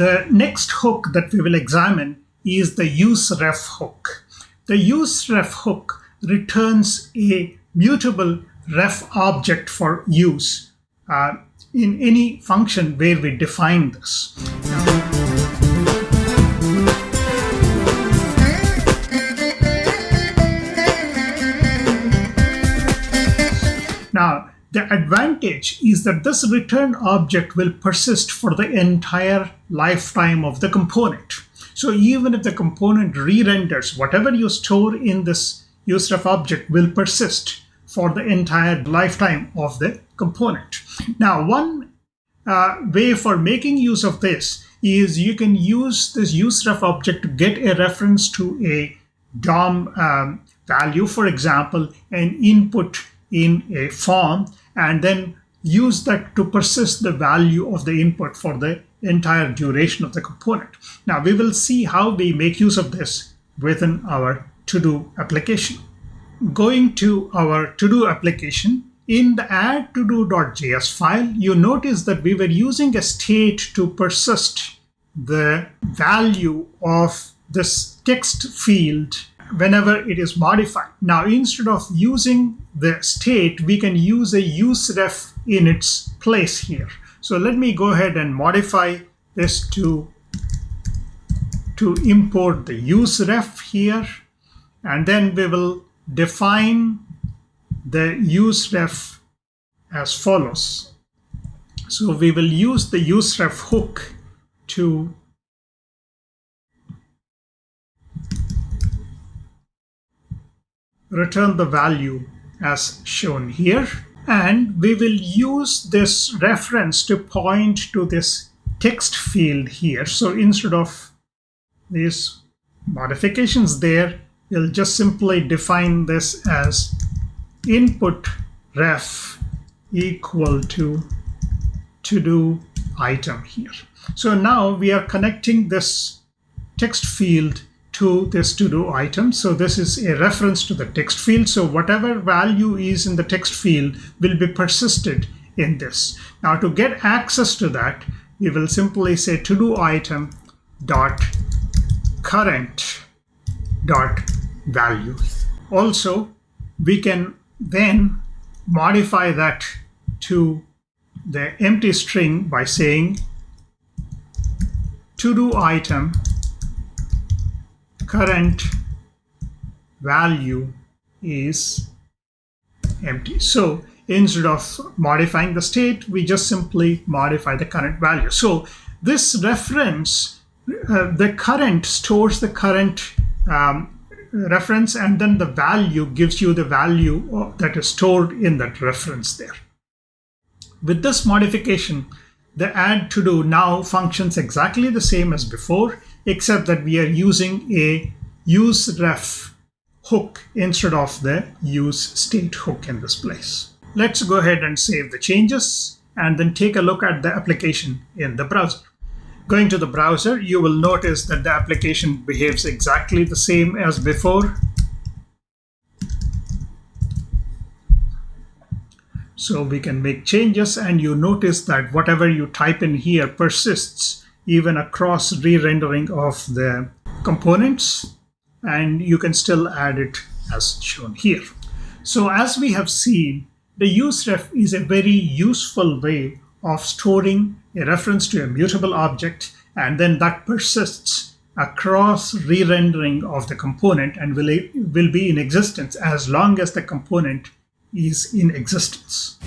The next hook that we will examine is the useRef hook. The useRef hook returns a mutable ref object for use in any function where we define this. Now, the advantage is that this return object will persist for the entire lifetime of the component. So even if the component re-renders, whatever you store in this useRef object will persist for the entire lifetime of the component. Now, one way for making use of this is you can use this useRef object to get a reference to a DOM value, for example, an input in a form, and then use that to persist the value of the input for the entire duration of the component. Now we will see how we make use of this within our to-do application. Going to our to-do application, in the add todo.js file, you notice that we were using a state to persist the value of this text field whenever it is modified. Now, instead of using the state, we can use a useRef in its place here. So let me go ahead and modify this to import the useRef here, and then we will define the useRef as follows. So we will use the useRef hook to return the value as shown here, and we will use this reference to point to this text field here. So instead of these modifications there, we'll just simply define this as input ref equal to to-do item here. So now we are connecting this text field to this to-do item. So this is a reference to the text field. So whatever value is in the text field will be persisted in this. Now to get access to that, we will simply say to-do item dot current dot value. Also, we can then modify that to the empty string by saying to-do item current value is empty. So instead of modifying the state, we just simply modify the current value. So this reference, the current stores the current reference, and then the value gives you the value that is stored in that reference there. With this modification, the add to do now functions exactly the same as before, except that we are using a useRef hook instead of the useState hook in this place. Let's go ahead and save the changes and then take a look at the application in the browser. Going to the browser, you will notice that the application behaves exactly the same as before. So we can make changes, and you notice that whatever you type in here persists even across re-rendering of the components, and you can still add it as shown here. So as we have seen, the useRef is a very useful way of storing a reference to a mutable object, and then that persists across re-rendering of the component and will be in existence as long as the component is in existence.